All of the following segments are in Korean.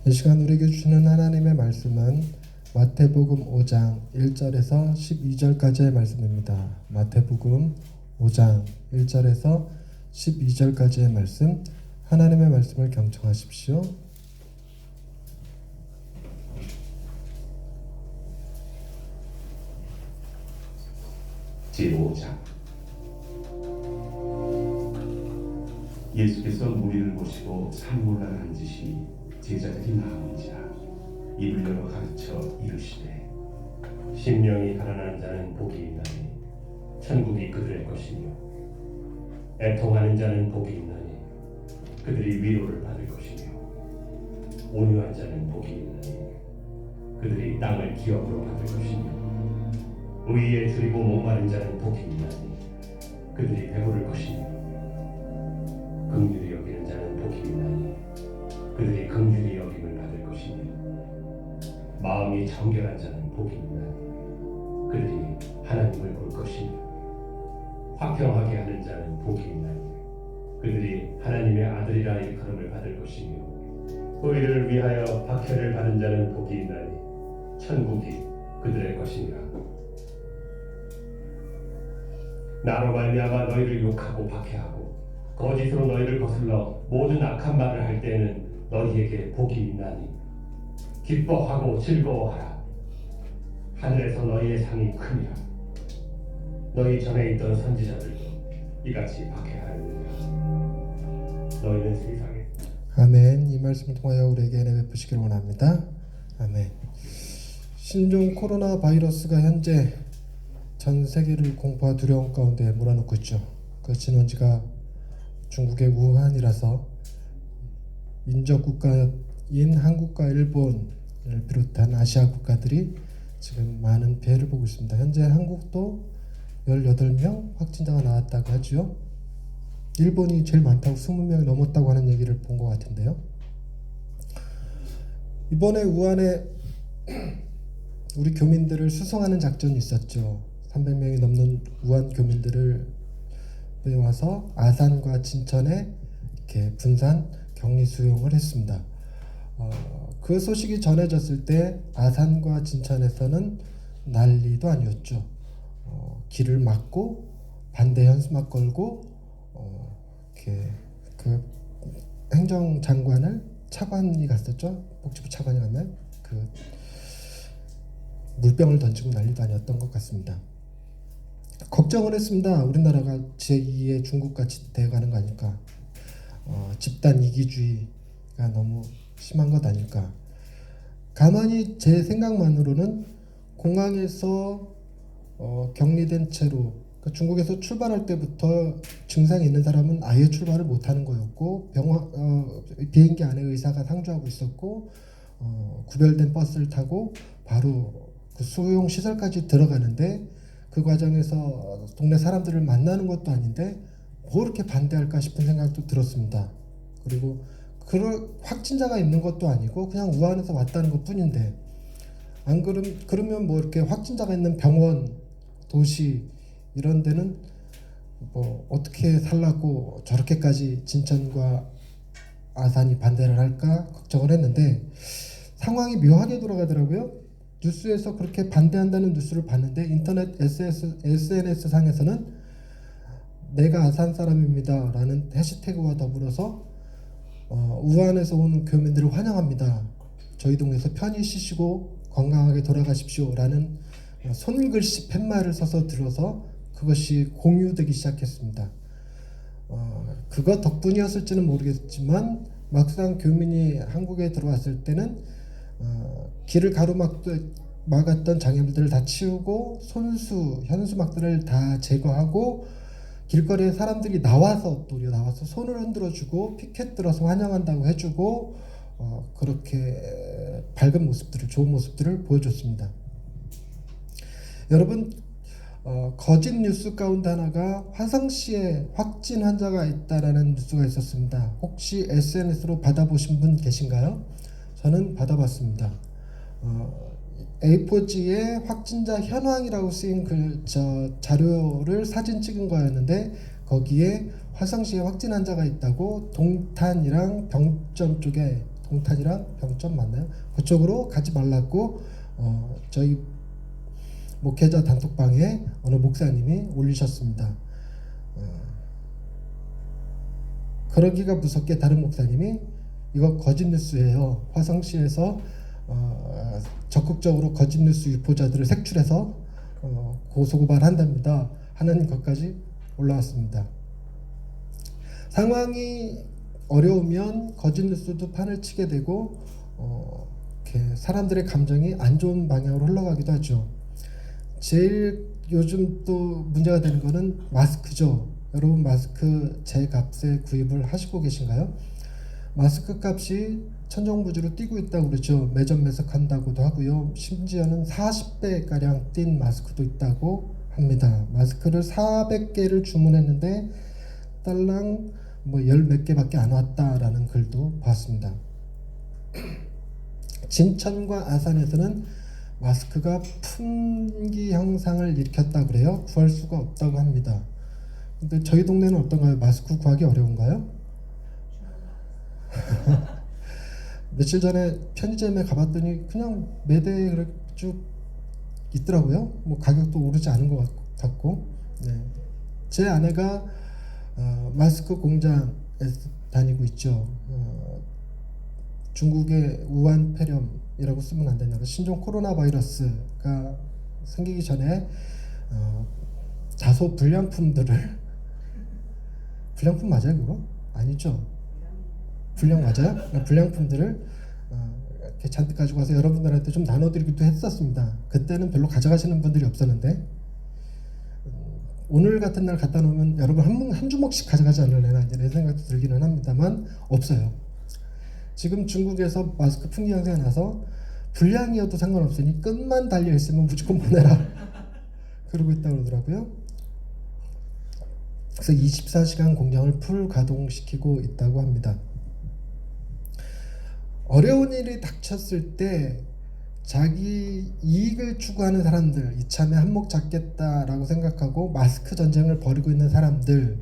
이 시간 우리에게 주시는 하나님의 말씀은 마태복음 5장 1절에서 12절까지의 말씀입니다. 마태복음 5장 1절에서 12절까지의 말씀, 하나님의 말씀을 경청하십시오. 제5장. 예수께서 무리를 보시고 산골라를 앉으시니 제자들이 나오니라. 입을 열어 가르쳐 이르시되 심령이 가난한 자는 복이 있나니 천국이 그들의 것이며 애통하는 자는 복이 있나니 그들이 위로를 받을 것이며 온유한 자는 복이 있나니 그들이 땅을 기업으로 받을 것이며 의에 줄이고 목마른 자는 복이 있나니 그들이 배부를 것이며 긍휼히 여기는 자는 복이 있나니 그들이 긍휼히 여김을 받을 것이며 마음이 정결한 자는 복이 있나니 그들이 하나님을 볼 것이며 화평하게 하는 자는 복이 있나니 그들이 하나님의 아들이라 일컬음을 받을 것이며 의를 위하여 박해를 받은 자는 복이 있나니 천국이 그들의 것이니라. 나로 말미암아 너희를 욕하고 박해하고 거짓으로 너희를 거슬러 모든 악한 말을 할 때에는 너희에게 복이 있나니 기뻐하고 즐거워하라. 하늘에서 너희의 상이 크니라. 너희 전에 있던 선지자들도 이같이 박해하였느니라. 너희는 세상에. 아멘. 이 말씀을 통하여 우리에게 은혜 베푸시길 원합니다. 아멘. 신종 코로나 바이러스가 현재 전 세계를 공포와 두려움 가운데 몰아넣고 있죠. 그 진원지가 중국의 우한이라서 인접 국가인 한국과 일본을 비롯한 아시아 국가들이 지금 많은 피해를 보고 있습니다. 현재 한국도 18명 확진자가 나왔다고 하죠. 일본이 제일 많다고 20명이 넘었다고 하는 얘기를 본 것 같은데요. 이번에 우한에 우리 교민들을 수송하는 작전이 있었죠. 300명이 넘는 우한 교민들을 빼와서 아산과 진천에 이렇게 분산 격리 수용을 했습니다. 그 소식이 전해졌을 때 아산과 진천에서는 난리도 아니었죠. 길을 막고 반대 현수막 걸고 이렇게 그 행정장관을 차관이 갔었죠. 복지부 차관이 가면 그 물병을 던지고 난리도 아니었던 것 같습니다. 걱정을 했습니다. 우리나라가 제2의 중국같이 되어가는 거 아닐까. 집단 이기주의가 너무 심한 것 아닐까. 가만히 제 생각만으로는 공항에서 격리된 채로 중국에서 출발할 때부터 증상이 있는 사람은 아예 출발을 못하는 거였고 비행기 안에 의사가 상주하고 있었고 구별된 버스를 타고 바로 그 수용 시설까지 들어가는데 그 과정에서 동네 사람들을 만나는 것도 아닌데 뭐 이렇게 반대할까 싶은 생각도 들었습니다. 그리고 확진자가 있는 것도 아니고 그냥 우한에서 왔다는 것 뿐인데 안 그러면 뭐 이렇게 확진자가 있는 병원, 도시 이런 데는 뭐 어떻게 살라고 저렇게까지 진천과 아산이 반대를 할까 걱정을 했는데 상황이 묘하게 돌아가더라고요. 뉴스에서 그렇게 반대한다는 뉴스를 봤는데 인터넷 SNS 상에서는 내가 아산 사람입니다 라는 해시태그와 더불어서 우한에서 오는 교민들을 환영합니다. 저희 동네에서 편히 쉬시고 건강하게 돌아가십시오 라는 손글씨 팻말을 써서 들어서 그것이 공유되기 시작했습니다. 그것 덕분이었을지는 모르겠지만 막상 교민이 한국에 들어왔을 때는 길을 가로막았던 장애물들을 다 치우고 현수막들을 다 제거하고 길거리에 사람들이 나와서 손을 흔들어주고 피켓 들어서 환영한다고 해주고 그렇게 밝은 모습들을, 좋은 모습들을 보여줬습니다. 여러분, 거짓 뉴스 가운데 하나가 화성시에 확진 환자가 있다라는 뉴스가 있었습니다. 혹시 SNS로 받아보신 분 계신가요? 저는 받아봤습니다. A4지에 확진자 현황이라고 쓰인 자료를 사진 찍은 거였는데 거기에 화성시에 확진 환자가 있다고 동탄이랑 병점 쪽에 동탄이랑 병점 맞나요? 그쪽으로 가지 말라고 저희 목회자 단톡방에 어느 목사님이 올리셨습니다. 그러기가 무섭게 다른 목사님이 이거 거짓 뉴스예요. 화성시에서 적극적으로 거짓 뉴스 유포자들을 색출해서 고소고발한답니다 하는 것까지 올라왔습니다. 상황이 어려우면 거짓 뉴스도 판을 치게 되고 이렇게 사람들의 감정이 안 좋은 방향으로 흘러가기도 하죠. 제일 요즘 또 문제가 되는 거는 마스크죠. 여러분 마스크 제 값에 구입을 하시고 계신가요? 마스크 값이 천정부지로 뛰고 있다고 그러죠. 매점 매석한다고도 하고요. 심지어는 40배 가량 뛴 마스크도 있다고 합니다. 마스크를 400개를 주문했는데 딸랑 뭐 열 몇 개밖에 안 왔다라는 글도 봤습니다. 진천과 아산에서는 마스크가 품귀 현상을 일으켰다 그래요. 구할 수가 없다고 합니다. 근데 저희 동네는 어떤가요? 마스크 구하기 어려운가요? 며칠 전에 편의점에 가봤더니 그냥 매대에 쭉 있더라고요. 뭐 가격도 오르지 않은 것 같고. 네. 제 아내가 마스크 공장에 다니고 있죠. 중국의 우한 폐렴이라고 쓰면 안 되냐고 신종 코로나 바이러스가 생기기 전에 다소 불량품들을 불량품 맞아요 그거? 아니죠. 불량 맞아요? 불량품들을 이렇게 잔뜩 가지고 와서 여러분들한테 좀 나눠드리기도 했었습니다. 그때는 별로 가져가시는 분들이 없었는데 오늘 같은 날 갖다 놓으면 여러분 한 주먹씩 가져가지 않을래나 이런 생각도 들기는 합니다만 없어요. 지금 중국에서 마스크 품귀 현상이 나서 불량이어도 상관없으니 끈만 달려 있으면 무조건 보내라 그러고 있다고 그러더라고요. 그래서 24시간 공장을 풀 가동시키고 있다고 합니다. 어려운 일이 닥쳤을 때 자기 이익을 추구하는 사람들, 이참에 한몫 잡겠다라고 생각하고 마스크 전쟁을 벌이고 있는 사람들,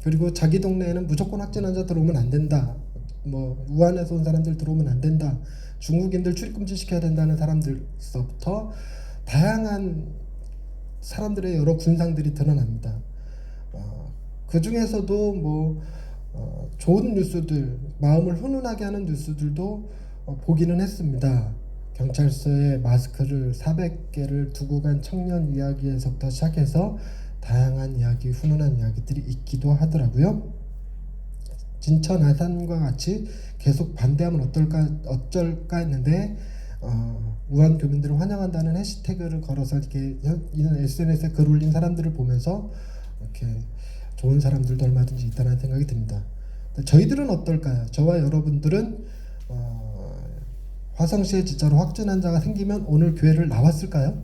그리고 자기 동네에는 무조건 확진 환자 들어오면 안 된다, 뭐 우한에서 온 사람들 들어오면 안 된다, 중국인들 출입금지 시켜야 된다는 사람들서부터 다양한 사람들의 여러 군상들이 드러납니다. 그 중에서도 뭐 좋은 뉴스들, 마음을 훈훈하게 하는 뉴스들도 보기는 했습니다. 경찰서에 마스크를 400개를 두고 간 청년 이야기에서부터 시작해서 다양한 이야기, 훈훈한 이야기들이 있기도 하더라고요. 진천, 아산과 같이 계속 반대하면 어쩔까 했는데 우한 교민들을 환영한다는 해시태그를 걸어서 이렇게 이런 SNS에 글 올린 사람들을 보면서 이렇게 좋은 사람들도 얼마든지 있다는 생각이 듭니다. 저희들은 어떨까요? 저와 여러분들은 화성시에 진짜로 확진 환자가 생기면 오늘 교회를 나왔을까요?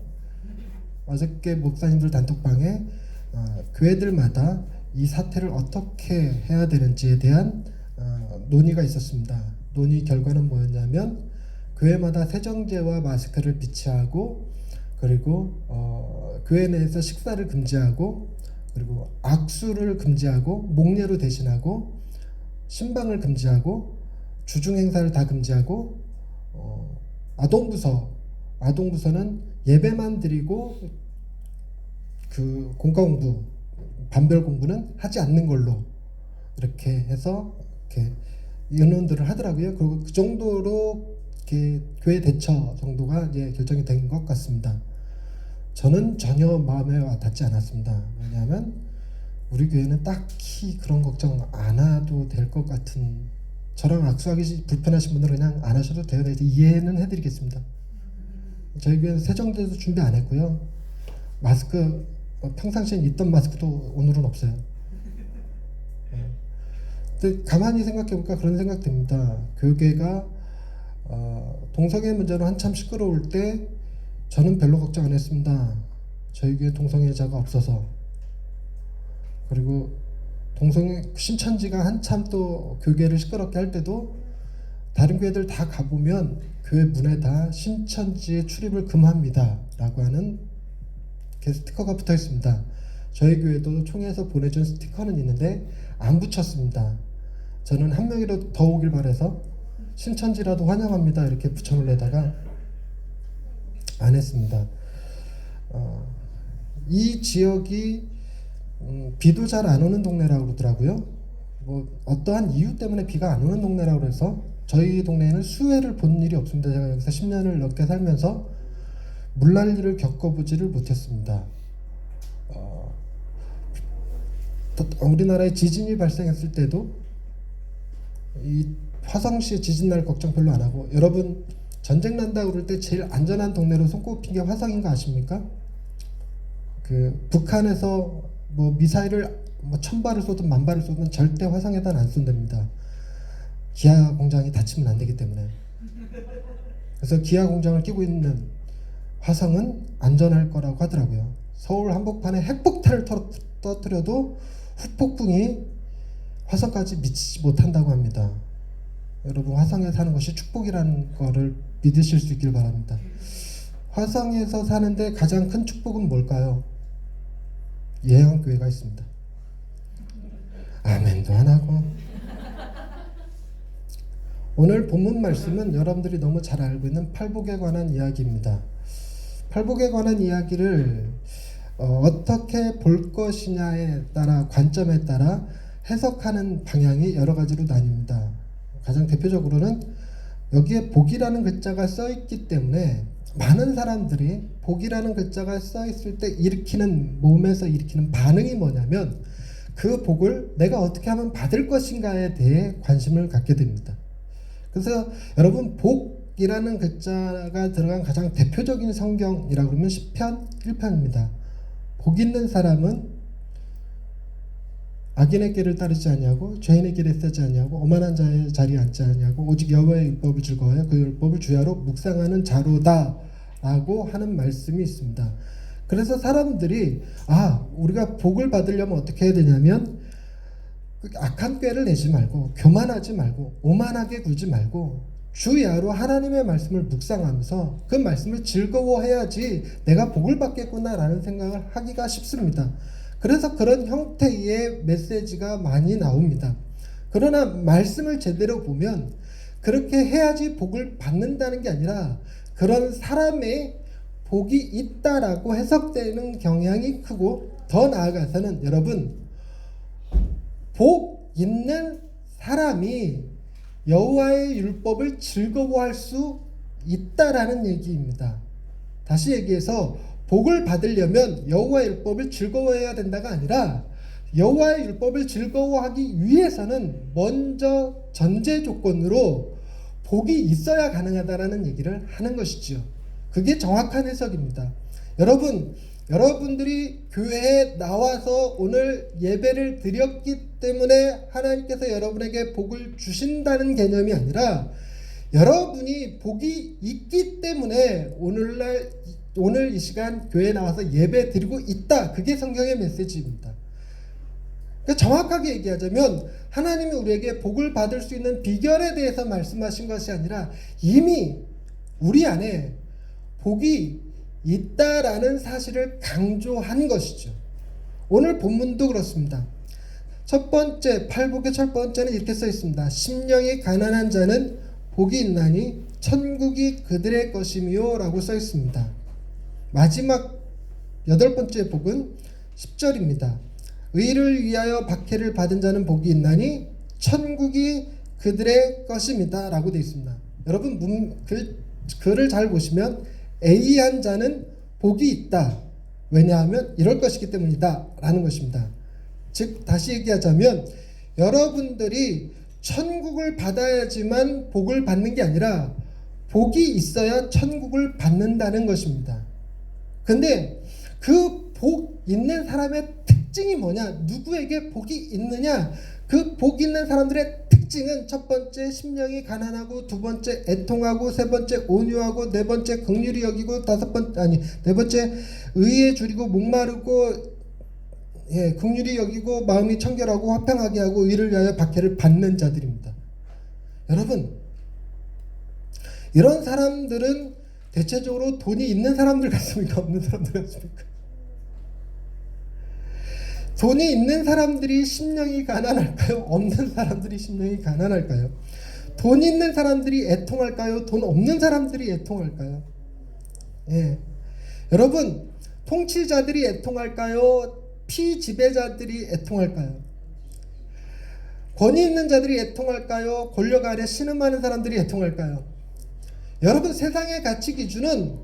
어저께 목사님들 단톡방에 교회들마다 이 사태를 어떻게 해야 되는지에 대한 논의가 있었습니다. 논의 결과는 뭐였냐면 교회마다 세정제와 마스크를 비치하고 그리고 교회 내에서 식사를 금지하고 그리고 악수를 금지하고 목례로 대신하고 신방을 금지하고 주중 행사를 다 금지하고 아동부서는 예배만 드리고 그 공과 공부 반별 공부는 하지 않는 걸로 이렇게 해서 이렇게 의논들을 하더라고요. 그리고 그 정도로 이렇게 교회 대처 정도가 이제 결정이 된 것 같습니다. 저는 전혀 마음에 와닿지 않았습니다. 왜냐하면 우리 교회는 딱히 그런 걱정 안 해도 될 것 같은, 저랑 악수하기 불편하신 분들은 그냥 안 하셔도 돼요. 이해는 해드리겠습니다. 저희 교회는 세정제도 준비 안 했고요. 마스크 평상시엔 있던 마스크도 오늘은 없어요. 근데 가만히 생각해볼까 그런 생각 듭니다. 교계가 동성애 문제로 한참 시끄러울 때 저는 별로 걱정 안 했습니다. 저희 교회 동성애자가 없어서. 그리고 동성애 신천지가 한참 또 교계를 시끄럽게 할 때도 다른 교회들 다 가보면 교회 문에다 신천지의 출입을 금합니다 라고 하는 스티커가 붙어 있습니다. 저희 교회도 총회에서 보내준 스티커는 있는데 안 붙였습니다. 저는 한 명이라도 더 오길 바라서 신천지라도 환영합니다 이렇게 붙여놓으려다가 안 했습니다. 이 지역이 비도 잘 안 오는 동네라고 그러더라고요. 뭐 어떠한 이유 때문에 비가 안 오는 동네라고 그래서 저희 동네에는 수해를 본 일이 없습니다. 제가 여기서 10년을 넘게 살면서 물난리를 겪어보지를 못했습니다. 우리나라에 지진이 발생했을 때도 이 화성시 지진 날 걱정 별로 안 하고, 여러분 전쟁 난다 그럴 때 제일 안전한 동네로 손꼽힌 게 화성인 거 아십니까? 그 북한에서 뭐 미사일을 뭐 1000발을 쏘든 10,000발을 쏘든 절대 화성에다 안 쏜답니다. 기아 공장이 다치면 안 되기 때문에. 그래서 기아 공장을 끼고 있는 화성은 안전할 거라고 하더라고요. 서울 한복판에 핵폭탄을 터뜨려도 후폭풍이 화성까지 미치지 못한다고 합니다. 여러분 화성에 사는 것이 축복이라는 거를 믿으실 수 있길 바랍니다. 화성에서 사는데 가장 큰 축복은 뭘까요? 예양교회가 있습니다. 아멘도 안 하고. 오늘 본문 말씀은 여러분들이 너무 잘 알고 있는 팔복에 관한 이야기입니다. 팔복에 관한 이야기를 어떻게 볼 것이냐에 따라, 관점에 따라 해석하는 방향이 여러 가지로 나뉩니다. 가장 대표적으로는 여기에 복이라는 글자가 써 있기 때문에 많은 사람들이 복이라는 글자가 써 있을 때 몸에서 일으키는 반응이 뭐냐면 그 복을 내가 어떻게 하면 받을 것인가에 대해 관심을 갖게 됩니다. 그래서 여러분 복이라는 글자가 들어간 가장 대표적인 성경이라고 그러면 시편 1편입니다. 복 있는 사람은 악인의 길을 따르지 아니하고 죄인의 길에 서지 아니하고 오만한 자의 자리에 앉지 아니하고 오직 여호와의 율법을 즐거워하여 그 율법을 주야로 묵상하는 자로다 라고 하는 말씀이 있습니다. 그래서 사람들이 우리가 복을 받으려면 어떻게 해야 되냐면 악한 꾀를 내지 말고 교만하지 말고 오만하게 굴지 말고 주야로 하나님의 말씀을 묵상하면서 그 말씀을 즐거워해야지 내가 복을 받겠구나 라는 생각을 하기가 쉽습니다. 그래서 그런 형태의 메시지가 많이 나옵니다. 그러나 말씀을 제대로 보면 그렇게 해야지 복을 받는다는 게 아니라 그런 사람의 복이 있다라고 해석되는 경향이 크고, 더 나아가서는 여러분 복 있는 사람이 여호와의 율법을 즐거워할 수 있다라는 얘기입니다. 다시 얘기해서 복을 받으려면 여호와의 율법을 즐거워해야 된다가 아니라 여호와의 율법을 즐거워하기 위해서는 먼저 전제 조건으로 복이 있어야 가능하다라는 얘기를 하는 것이지요. 그게 정확한 해석입니다. 여러분들이 교회에 나와서 오늘 예배를 드렸기 때문에 하나님께서 여러분에게 복을 주신다는 개념이 아니라 여러분이 복이 있기 때문에 오늘 이 시간 교회에 나와서 예배 드리고 있다. 그게 성경의 메시지입니다. 그러니까 정확하게 얘기하자면 하나님이 우리에게 복을 받을 수 있는 비결에 대해서 말씀하신 것이 아니라 이미 우리 안에 복이 있다라는 사실을 강조한 것이죠. 오늘 본문도 그렇습니다. 첫 번째, 팔복의 첫 번째는 이렇게 써 있습니다. 심령이 가난한 자는 복이 있나니 천국이 그들의 것이며 라고 써 있습니다. 마지막 여덟 번째 복은 10절입니다. 의를 위하여 박해를 받은 자는 복이 있나니 천국이 그들의 것입니다 라고 되어 있습니다. 여러분 글을 잘 보시면 A한 자는 복이 있다. 왜냐하면 이럴 것이기 때문이다 라는 것입니다. 즉 다시 얘기하자면 여러분들이 천국을 받아야지만 복을 받는 게 아니라 복이 있어야 천국을 받는다는 것입니다. 근데 그 복 있는 사람의 특징이 뭐냐? 누구에게 복이 있느냐? 그 복 있는 사람들의 특징은 첫 번째 심령이 가난하고, 두 번째 애통하고, 세 번째 온유하고, 네 번째 긍휼히 여기고, 네 번째 의에 줄이고 목마르고, 긍휼히 여기고 마음이 청결하고 화평하게 하고 의를 위하여 박해를 받는 자들입니다. 여러분, 이런 사람들은 대체적으로 돈이 있는 사람들 같습니까? 없는 사람들 같습니까? 돈이 있는 사람들이 심령이 가난할까요? 없는 사람들이 심령이 가난할까요? 돈 있는 사람들이 애통할까요? 돈 없는 사람들이 애통할까요? 예. 여러분, 통치자들이 애통할까요? 피지배자들이 애통할까요? 권위 있는 자들이 애통할까요? 권력 아래 신음하는 사람들이 애통할까요? 여러분, 세상의 가치 기준은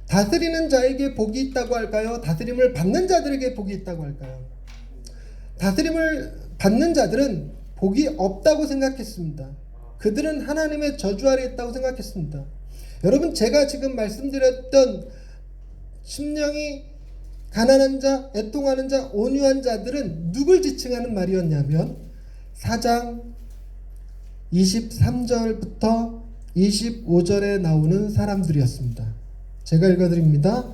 다스리는 자에게 복이 있다고 할까요? 다스림을 받는 자들에게 복이 있다고 할까요? 다스림을 받는 자들은 복이 없다고 생각했습니다. 그들은 하나님의 저주 아래 있다고 생각했습니다. 여러분, 제가 지금 말씀드렸던 심령이 가난한 자, 애통하는 자, 온유한 자들은 누굴 지칭하는 말이었냐면 4장 23절부터 25절에 나오는 사람들이었습니다. 제가 읽어드립니다.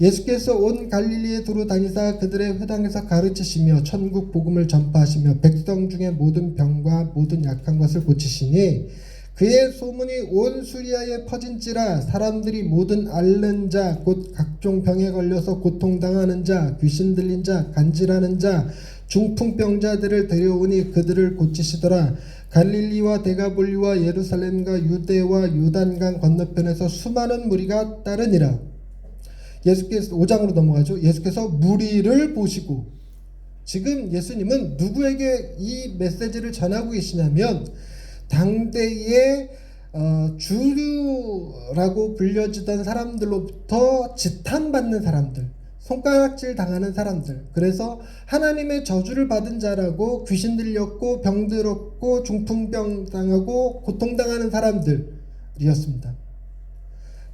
예수께서 온 갈릴리에 두루 다니사 그들의 회당에서 가르치시며 천국 복음을 전파하시며 백성 중에 모든 병과 모든 약한 것을 고치시니 그의 소문이 온 수리아에 퍼진지라 사람들이 모든 앓는 자 곧 각종 병에 걸려서 고통당하는 자 귀신 들린 자 간질하는 자 중풍병자들을 데려오니 그들을 고치시더라. 갈릴리와 데가볼리와 예루살렘과 유대와 요단강 건너편에서 수많은 무리가 따르니라. 예수께서 5장으로 넘어가죠. 예수께서 무리를 보시고, 지금 예수님은 누구에게 이 메시지를 전하고 계시냐면 당대의 주류라고 불려지던 사람들로부터 지탄받는 사람들, 손가락질 당하는 사람들, 그래서 하나님의 저주를 받은 자라고 귀신 들렸고 병 들었고 중풍병 당하고 고통당하는 사람들이었습니다.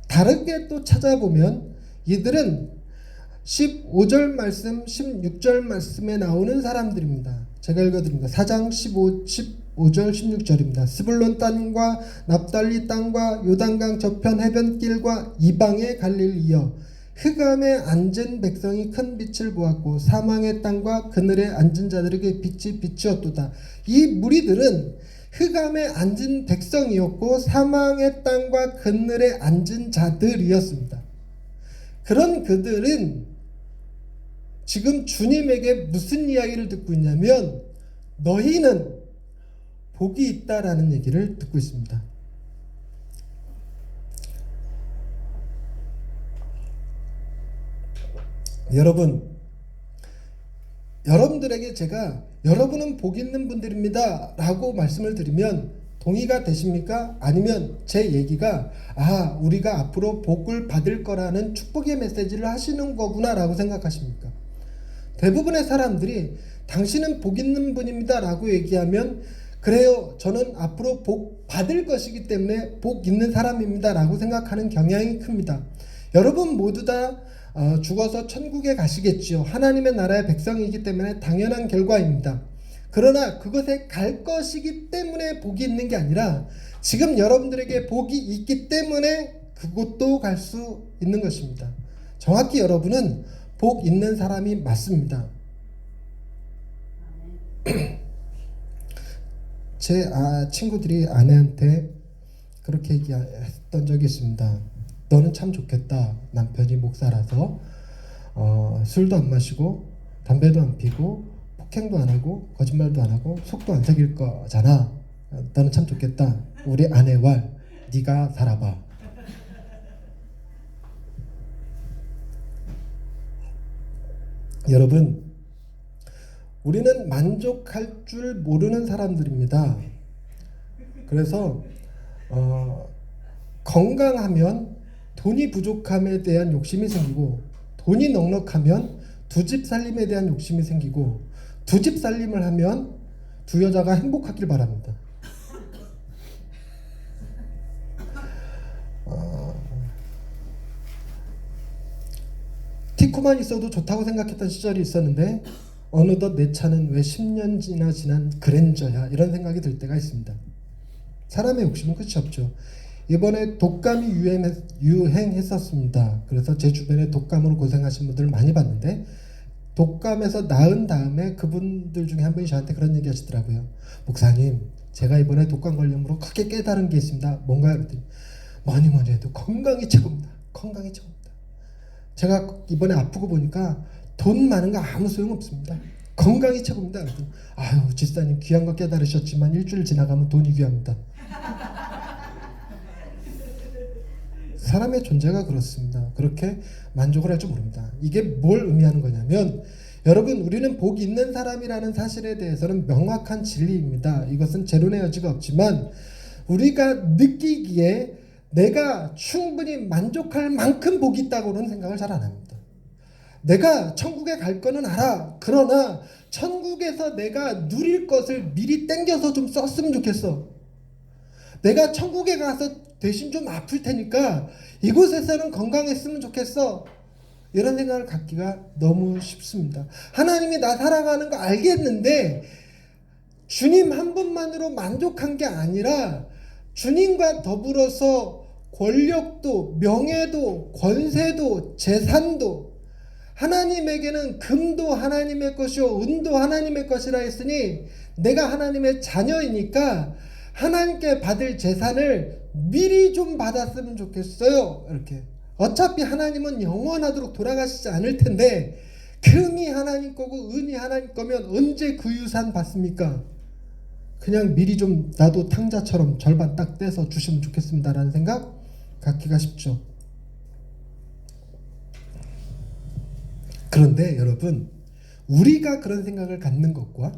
다르게 또 찾아보면 이들은 15절 말씀, 16절 말씀에 나오는 사람들입니다. 제가 읽어드립니다. 4장 15절 16절입니다. 스불론 땅과 납달리 땅과 요단강 저편 해변길과 이방의 갈릴리여 흑암에 앉은 백성이 큰 빛을 보았고 사망의 땅과 그늘에 앉은 자들에게 빛이 비추었도다. 이 무리들은 흑암에 앉은 백성이었고 사망의 땅과 그늘에 앉은 자들이었습니다. 그런 그들은 지금 주님에게 무슨 이야기를 듣고 있냐면 너희는 복이 있다라는 얘기를 듣고 있습니다. 여러분들에게 제가 여러분은 복 있는 분들입니다 라고 말씀을 드리면 동의가 되십니까? 아니면 제 얘기가 우리가 앞으로 복을 받을 거라는 축복의 메시지를 하시는 거구나 라고 생각하십니까? 대부분의 사람들이 당신은 복 있는 분입니다 라고 얘기하면 그래요, 저는 앞으로 복 받을 것이기 때문에 복 있는 사람입니다 라고 생각하는 경향이 큽니다. 여러분 모두 다 죽어서 천국에 가시겠지요. 하나님의 나라의 백성이기 때문에 당연한 결과입니다. 그러나 그것에 갈 것이기 때문에 복이 있는 게 아니라 지금 여러분들에게 복이 있기 때문에 그곳도 갈 수 있는 것입니다. 정확히 여러분은 복 있는 사람이 맞습니다. 제 친구들이 아내한테 그렇게 얘기했던 적이 있습니다. 너는 참 좋겠다. 남편이 목사라서 술도 안 마시고 담배도 안 피고 폭행도 안 하고 거짓말도 안 하고 속도 안 새길 거잖아. 너는 참 좋겠다. 우리 아내와 네가 살아봐. 여러분, 우리는 만족할 줄 모르는 사람들입니다. 그래서 건강하면 돈이 부족함에 대한 욕심이 생기고 돈이 넉넉하면 두 집 살림에 대한 욕심이 생기고 두 집 살림을 하면 두 여자가 행복하길 바랍니다. 티코만 있어도 좋다고 생각했던 시절이 있었는데 어느덧 내 차는 왜 10년이나 지난 그랜저야 이런 생각이 들 때가 있습니다. 사람의 욕심은 끝이 없죠. 이번에 독감이 유행했었습니다. 그래서 제 주변에 독감으로 고생하신 분들 많이 봤는데 독감에서 나은 다음에 그분들 중에 한 분이 저한테 그런 얘기 하시더라고요. 목사님, 제가 이번에 독감 걸림으로 크게 깨달은 게 있습니다. 뭔가요? 그랬더니 뭐니 해도 건강이 최고입니다. 건강이 최고입니다. 제가 이번에 아프고 보니까 돈 많은 거 아무 소용 없습니다. 건강이 최고입니다. 아유, 집사님 귀한 거 깨달으셨지만 일주일 지나가면 돈이 귀합니다. 사람의 존재가 그렇습니다. 그렇게 만족을 할 줄 모릅니다. 이게 뭘 의미하는 거냐면, 여러분, 우리는 복 있는 사람이라는 사실에 대해서는 명확한 진리입니다. 이것은 재론의 여지가 없지만 우리가 느끼기에 내가 충분히 만족할 만큼 복이 있다고는 생각을 잘 안 합니다. 내가 천국에 갈 거는 알아. 그러나 천국에서 내가 누릴 것을 미리 땡겨서 좀 썼으면 좋겠어. 내가 천국에 가서 대신 좀 아플 테니까 이곳에서는 건강했으면 좋겠어. 이런 생각을 갖기가 너무 쉽습니다. 하나님이 나 사랑하는 거 알겠는데 주님 한 분만으로 만족한 게 아니라 주님과 더불어서 권력도, 명예도, 권세도, 재산도, 하나님에게는 금도 하나님의 것이요 은도 하나님의 것이라 했으니 내가 하나님의 자녀이니까 하나님께 받을 재산을 미리 좀 받았으면 좋겠어요. 이렇게. 어차피 하나님은 영원하도록 돌아가시지 않을 텐데 금이 하나님 거고 은이 하나님 거면 언제 그 유산 받습니까? 그냥 미리 좀 나도 탕자처럼 절반 딱 떼서 주시면 좋겠습니다라는 생각 갖기가 쉽죠. 그런데 여러분, 우리가 그런 생각을 갖는 것과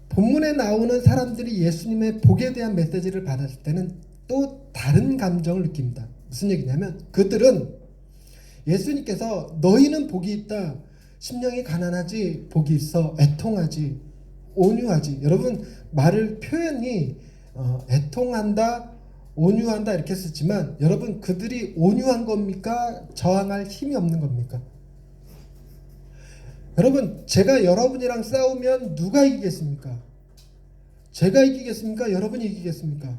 본문에 나오는 사람들이 예수님의 복에 대한 메시지를 받았을 때는 또 다른 감정을 느낍니다. 무슨 얘기냐면 그들은 예수님께서 너희는 복이 있다, 심령이 가난하지 복이 있어, 애통하지 온유하지. 여러분, 말을 표현이 애통한다, 온유한다 이렇게 쓰지만 여러분, 그들이 온유한 겁니까? 저항할 힘이 없는 겁니까? 여러분, 제가 여러분이랑 싸우면 누가 이기겠습니까? 제가 이기겠습니까? 여러분이 이기겠습니까?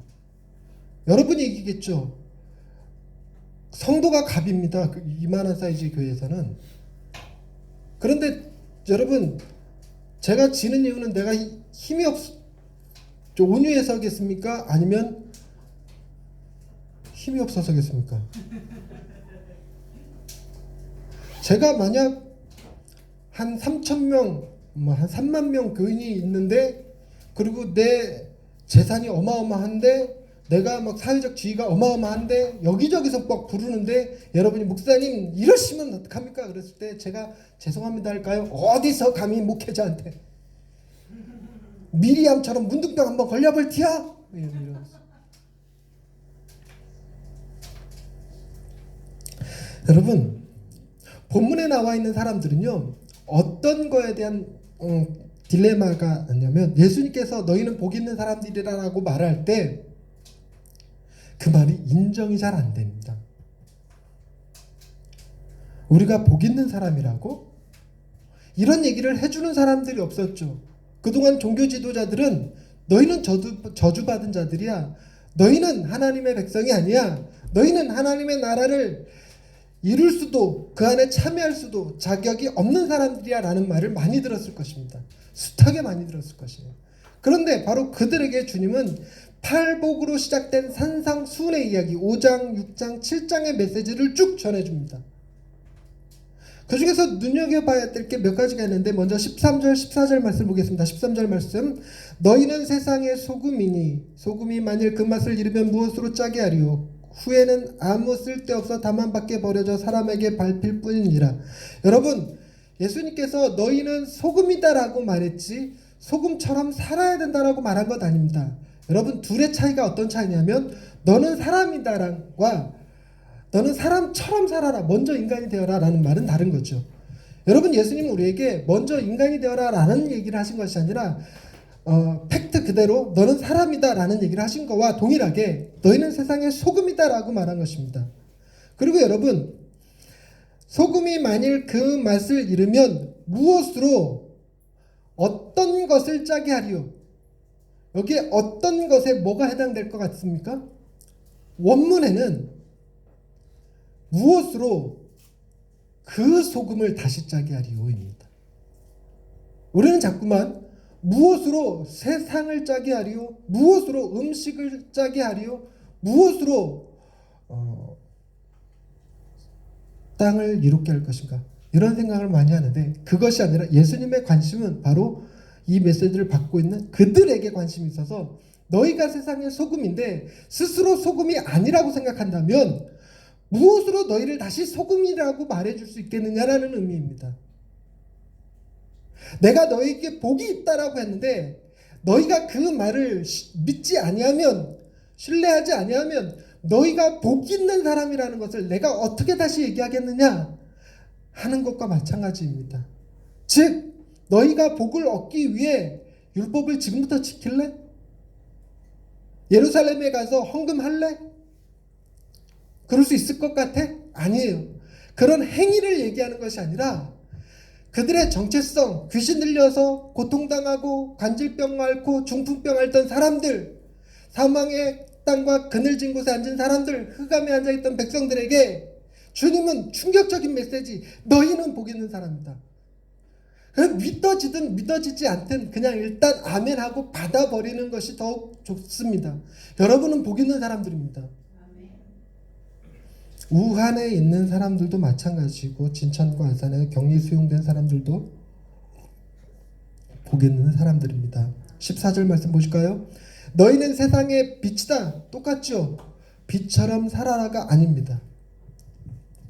여러분이 이기겠죠. 성도가 갑입니다. 이만한 사이즈 교회에서는. 그런데 여러분, 제가 지는 이유는 내가 힘이 온유해서겠습니까? 아니면 힘이 없어서겠습니까? 제가 만약 한 3,000명, 한 3만 명 교인이 있는데, 그리고 내 재산이 어마어마한데, 내가 막 사회적 지위가 어마어마한데, 여기저기서 막 부르는데, 여러분이 목사님 이러시면 어떡합니까? 그랬을 때 제가 죄송합니다 할까요? 어디서 감히 목회자한테 미리암처럼 문둥병 한번 걸려볼 티야? 이러면서. 여러분, 본문에 나와 있는 사람들은요, 어떤 거에 대한 딜레마가 있냐면, 예수님께서 너희는 복 있는 사람들이라고 말할 때 그 말이 인정이 잘 안 됩니다. 우리가 복 있는 사람이라고? 이런 얘기를 해주는 사람들이 없었죠. 그동안 종교 지도자들은 너희는 저주받은 자들이야, 너희는 하나님의 백성이 아니야, 너희는 하나님의 나라를 이룰 수도 그 안에 참여할 수도 자격이 없는 사람들이야 라는 말을 많이 들었을 것입니다. 숱하게 많이 들었을 것이에요. 그런데 바로 그들에게 주님은 팔복으로 시작된 산상수훈의 이야기 5장, 6장, 7장의 메시지를 쭉 전해줍니다. 그 중에서 눈여겨봐야 될 게 몇 가지가 있는데, 먼저 13절, 14절 말씀 보겠습니다. 13절 말씀. 너희는 세상의 소금이니 소금이 만일 그 맛을 잃으면 무엇으로 짜게 하리요? 후에는 아무 쓸데없어 다만 밖에 버려져 사람에게 밟힐 뿐이니라. 여러분, 예수님께서 너희는 소금이다라고 말했지 소금처럼 살아야 된다라고 말한 것 아닙니다. 여러분, 둘의 차이가 어떤 차이냐면, 너는 사람이다랑과 너는 사람처럼 살아라, 먼저 인간이 되어라 라는 말은 다른 거죠. 여러분, 예수님은 우리에게 먼저 인간이 되어라 라는 얘기를 하신 것이 아니라 팩트 그대로 너는 사람이다 라는 얘기를 하신 거와 동일하게 너희는 세상의 소금이다 라고 말한 것입니다. 그리고 여러분, 소금이 만일 그 맛을 잃으면 무엇으로 어떤 것을 짜게 하리요? 여기에 어떤 것에 뭐가 해당될 것 같습니까? 원문에는 무엇으로 그 소금을 다시 짜게 하리요입니다. 우리는 자꾸만 무엇으로 세상을 짜게 하리요? 무엇으로 음식을 짜게 하리요? 무엇으로 땅을 이롭게 할 것인가? 이런 생각을 많이 하는데 그것이 아니라 예수님의 관심은 바로 이 메시지를 받고 있는 그들에게 관심이 있어서 너희가 세상의 소금인데 스스로 소금이 아니라고 생각한다면 무엇으로 너희를 다시 소금이라고 말해줄 수 있겠느냐라는 의미입니다. 내가 너희에게 복이 있다라고 했는데 너희가 그 말을 믿지 아니하면, 신뢰하지 아니하면 너희가 복 있는 사람이라는 것을 내가 어떻게 다시 얘기하겠느냐 하는 것과 마찬가지입니다. 즉 너희가 복을 얻기 위해 율법을 지금부터 지킬래? 예루살렘에 가서 헌금할래? 그럴 수 있을 것 같아? 아니에요. 그런 행위를 얘기하는 것이 아니라 그들의 정체성, 귀신 들려서 고통당하고 관절병 앓고 중풍병 앓던 사람들, 사망의 땅과 그늘진 곳에 앉은 사람들, 흑암에 앉아있던 백성들에게 주님은 충격적인 메시지, 너희는 복 있는 사람이다. 믿어지든 믿어지지 않든 그냥 일단 아멘하고 받아버리는 것이 더욱 좋습니다. 여러분은 복 있는 사람들입니다. 우한에 있는 사람들도 마찬가지고 진천과 안산에 격리 수용된 사람들도 복 있는 사람들입니다. 14절 말씀 보실까요? 너희는 세상의 빛이다. 똑같죠? 빛처럼 살아라가 아닙니다.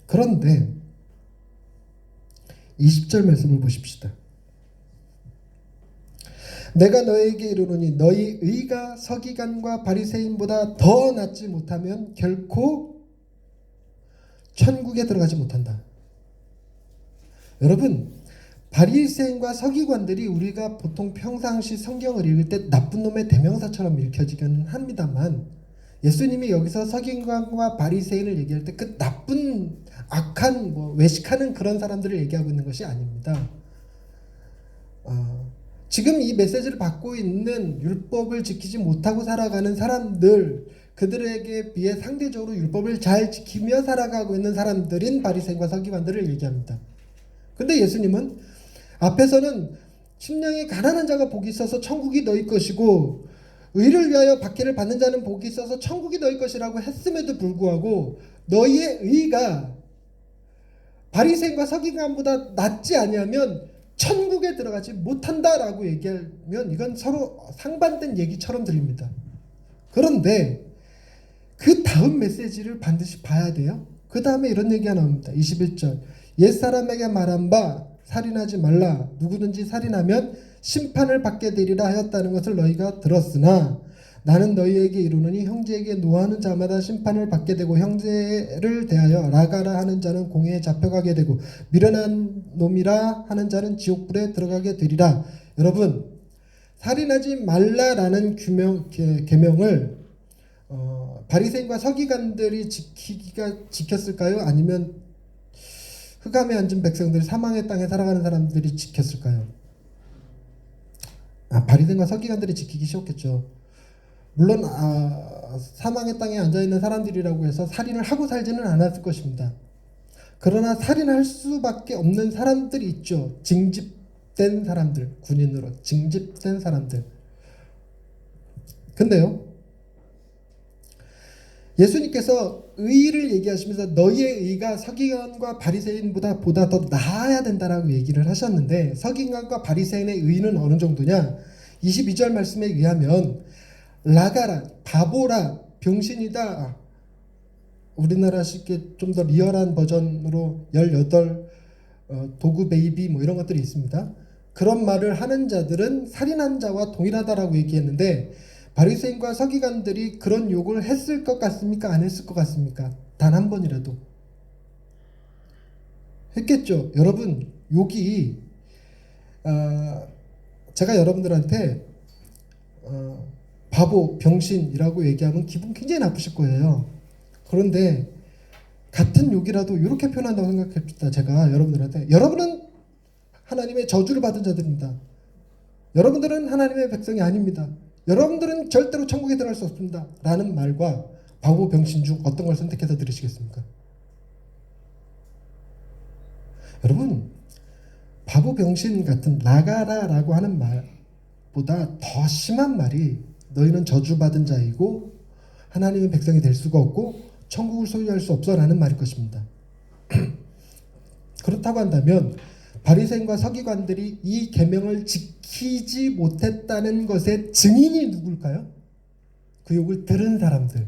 그런데 20절 말씀을 보십시다. 내가 너희에게 이르노니 너희 의가 서기관과 바리새인보다 더 낫지 못하면 결코 천국에 들어가지 못한다. 여러분, 바리새인과 서기관들이 우리가 보통 평상시 성경을 읽을 때 나쁜 놈의 대명사처럼 읽혀지기는 합니다만 예수님이 여기서 서기관과 바리새인을 얘기할 때 그 나쁜 악한 외식하는 그런 사람들을 얘기하고 있는 것이 아닙니다. 지금 이 메시지를 받고 있는 율법을 지키지 못하고 살아가는 사람들, 그들에게 비해 상대적으로 율법을 잘 지키며 살아가고 있는 사람들인 바리새인과 서기관들을 얘기합니다. 근데 예수님은 앞에서는 심령이 가난한 자가 복이 있어서 천국이 너희 것이고 의를 위하여 박해를 받는 자는 복이 있어서 천국이 너희 것이라고 했음에도 불구하고 너희의 의가 바리새인과 서기관보다 낫지 아니하면 천국에 들어가지 못한다라고 얘기하면 이건 서로 상반된 얘기처럼 들립니다. 그런데 그 다음 메시지를 반드시 봐야 돼요. 그 다음에 이런 얘기가 나옵니다. 21절 옛사람에게 말한 바 살인하지 말라. 누구든지 살인하면 심판을 받게 되리라 하였다는 것을 너희가 들었으나 나는 너희에게 이르노니 형제에게 노하는 자마다 심판을 받게 되고 형제를 대하여 라가라 하는 자는 공회에 잡혀가게 되고 미련한 놈이라 하는 자는 지옥불에 들어가게 되리라. 여러분, 살인하지 말라라는 계명을 바리새인과 서기관들이 지켰을까요? 아니면 흑암에 앉은 백성들, 사망의 땅에 살아가는 사람들이 지켰을까요? 바리새인과 서기관들이 지키기 쉬웠겠죠. 물론 사망의 땅에 앉아있는 사람들이라고 해서 살인을 하고 살지는 않았을 것입니다. 그러나 살인할 수밖에 없는 사람들이 있죠. 징집된 사람들, 군인으로 징집된 사람들. 근데요, 예수님께서 의를 얘기하시면서 너희의 의가 서기관과 바리새인보다 더 나아야 된다라고 얘기를 하셨는데 서기관과 바리새인의 의는 어느 정도냐? 22절 말씀에 의하면 라가라, 바보라, 병신이다. 우리나라식의 좀 더 리얼한 버전으로 18 도구 베이비 이런 것들이 있습니다. 그런 말을 하는 자들은 살인한 자와 동일하다라고 얘기했는데 바리새인과 서기관들이 그런 욕을 했을 것 같습니까? 안 했을 것 같습니까? 단 한 번이라도 했겠죠. 여러분, 욕이 제가 여러분들한테 바보, 병신이라고 얘기하면 기분 굉장히 나쁘실 거예요. 그런데 같은 욕이라도 이렇게 표현한다고 생각합시다. 제가 여러분들한테 여러분은 하나님의 저주를 받은 자들입니다. 여러분들은 하나님의 백성이 아닙니다. 여러분들은 절대로 천국에 들어갈 수 없습니다. 라는 말과 바보, 병신 중 어떤 걸 선택해서 들으시겠습니까? 여러분, 바보, 병신 같은 라가라라고 하는 말보다 더 심한 말이 너희는 저주받은 자이고 하나님의 백성이 될 수가 없고 천국을 소유할 수 없어 라는 말일 것입니다. 그렇다고 한다면 바리새인과 서기관들이 이 계명을 지키지 못했다는 것의 증인이 누굴까요? 그 욕을 들은 사람들,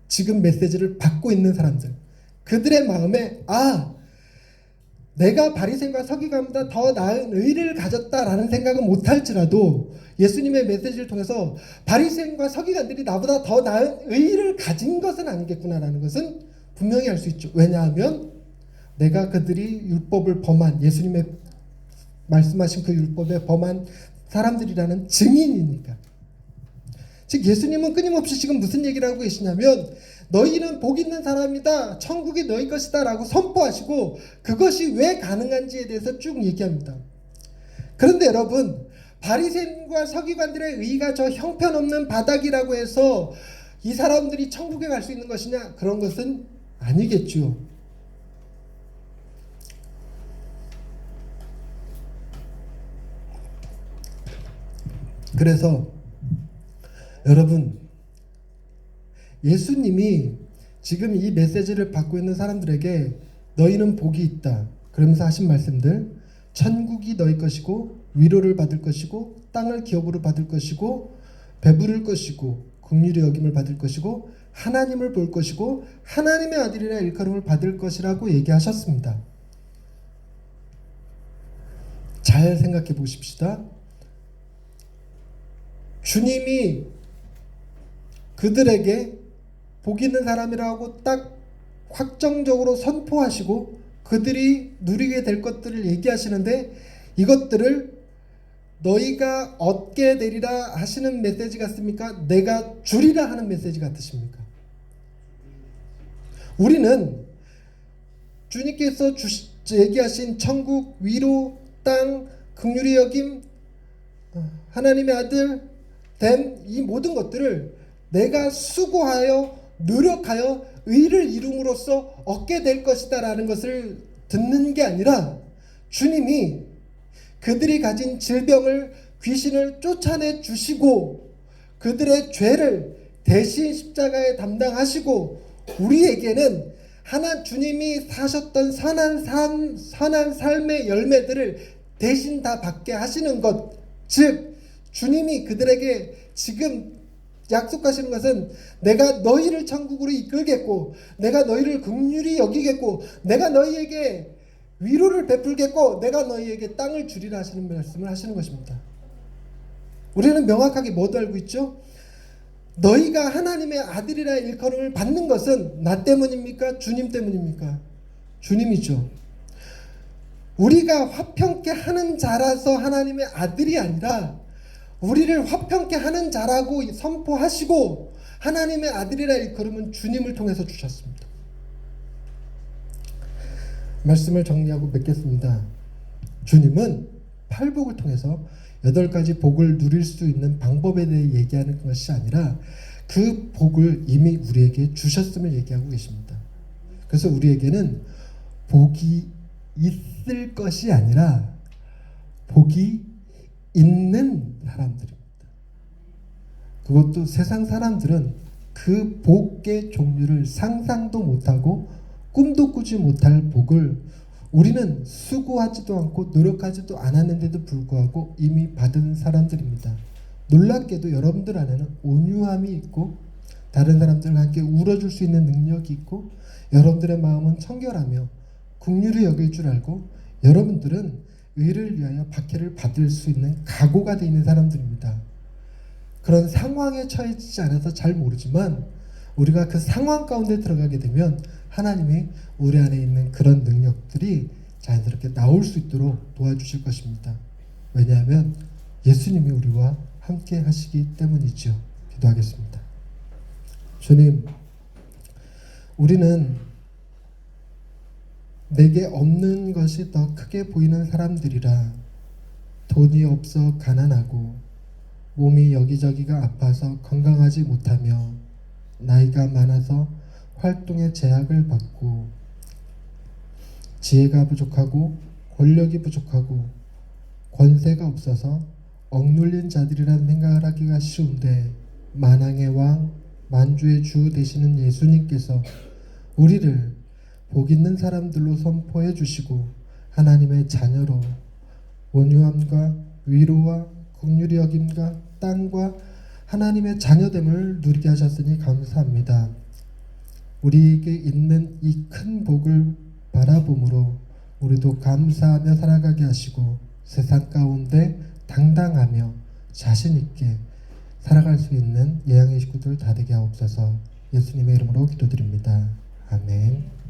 지금 메시지를 받고 있는 사람들, 그들의 마음에 내가 바리새인과 서기관보다 더 나은 의를 가졌다라는 생각은 못할지라도 예수님의 메시지를 통해서 바리새인과 서기관들이 나보다 더 나은 의를 가진 것은 아니겠구나라는 것은 분명히 알 수 있죠. 왜냐하면 내가 그들이 율법을 범한, 예수님의 말씀하신 그 율법에 범한 사람들이라는 증인이니까. 즉 예수님은 끊임없이 지금 무슨 얘기를 하고 계시냐면 너희는 복 있는 사람이다, 천국이 너희 것이다 라고 선포하시고 그것이 왜 가능한지에 대해서 쭉 얘기합니다. 그런데 여러분, 바리새인과 서기관들의 의가 저 형편없는 바닥이라고 해서 이 사람들이 천국에 갈 수 있는 것이냐? 그런 것은 아니겠죠. 그래서 여러분, 예수님이 지금 이 메시지를 받고 있는 사람들에게 너희는 복이 있다 그러면서 하신 말씀들, 천국이 너희 것이고 위로를 받을 것이고 땅을 기업으로 받을 것이고 배부를 것이고 긍휼히 여김을 받을 것이고 하나님을 볼 것이고 하나님의 아들이라 일컬음을 받을 것이라고 얘기하셨습니다. 잘 생각해 보십시다. 주님이 그들에게 복 있는 사람이라고 딱 확정적으로 선포하시고 그들이 누리게 될 것들을 얘기하시는데 이것들을 너희가 얻게 되리라 하시는 메시지 같습니까? 내가 주리라 하는 메시지 같으십니까? 우리는 주님께서 얘기하신 천국, 위로, 땅, 긍휼히 여김, 하나님의 아들 된 이 모든 것들을 내가 수고하여 노력하여 의를 이룸으로써 얻게 될 것이다 라는 것을 듣는 게 아니라 주님이 그들이 가진 질병을, 귀신을 쫓아내 주시고 그들의 죄를 대신 십자가에 담당하시고 우리에게는 주님이 사셨던 선한 삶의 열매들을 대신 다 받게 하시는 것, 즉 주님이 그들에게 지금 약속하시는 것은 내가 너희를 천국으로 이끌겠고 내가 너희를 긍휼히 여기겠고 내가 너희에게 위로를 베풀겠고 내가 너희에게 땅을 주리라 하시는 말씀을 하시는 것입니다. 우리는 명확하게 뭐도 알고 있죠? 너희가 하나님의 아들이라 일컬음을 받는 것은 나 때문입니까? 주님 때문입니까? 주님이죠. 우리가 화평케 하는 자라서 하나님의 아들이 아니라 우리를 화평케 하는 자라고 선포하시고 하나님의 아들이라 일컬음은 주님을 통해서 주셨습니다. 말씀을 정리하고 맺겠습니다. 주님은 팔복을 통해서 8가지 복을 누릴 수 있는 방법에 대해 얘기하는 것이 아니라 그 복을 이미 우리에게 주셨음을 얘기하고 계십니다. 그래서 우리에게는 복이 있을 것이 아니라 복이 있는 사람들입니다. 그것도 세상 사람들은 그 복의 종류를 상상도 못하고 꿈도 꾸지 못할 복을 우리는 수고하지도 않고 노력하지도 않았는데도 불구하고 이미 받은 사람들입니다. 놀랍게도 여러분들 안에는 온유함이 있고 다른 사람들과 함께 울어줄 수 있는 능력이 있고 여러분들의 마음은 청결하며 긍휼히 여길 줄 알고 여러분들은 의를 위하여 박해를 받을 수 있는 각오가 되어 있는 사람들입니다. 그런 상황에 처해지지 않아서 잘 모르지만 우리가 그 상황 가운데 들어가게 되면 하나님이 우리 안에 있는 그런 능력들이 자연스럽게 나올 수 있도록 도와주실 것입니다. 왜냐하면 예수님이 우리와 함께 하시기 때문이죠. 기도하겠습니다. 주님, 우리는 내게 없는 것이 더 크게 보이는 사람들이라 돈이 없어 가난하고 몸이 여기저기가 아파서 건강하지 못하며 나이가 많아서 활동에 제약을 받고 지혜가 부족하고 권력이 부족하고 권세가 없어서 억눌린 자들이라는 생각을 하기가 쉬운데 만왕의 왕 만주의 주 되시는 예수님께서 우리를 복 있는 사람들로 선포해 주시고 하나님의 자녀로 온유함과 위로와 긍휼히 여김과 땅과 하나님의 자녀됨을 누리게 하셨으니 감사합니다. 우리에게 있는 이 큰 복을 바라봄으로 우리도 감사하며 살아가게 하시고 세상 가운데 당당하며 자신 있게 살아갈 수 있는 예양의 식구들 다 되게 하옵소서. 예수님의 이름으로 기도드립니다. 아멘.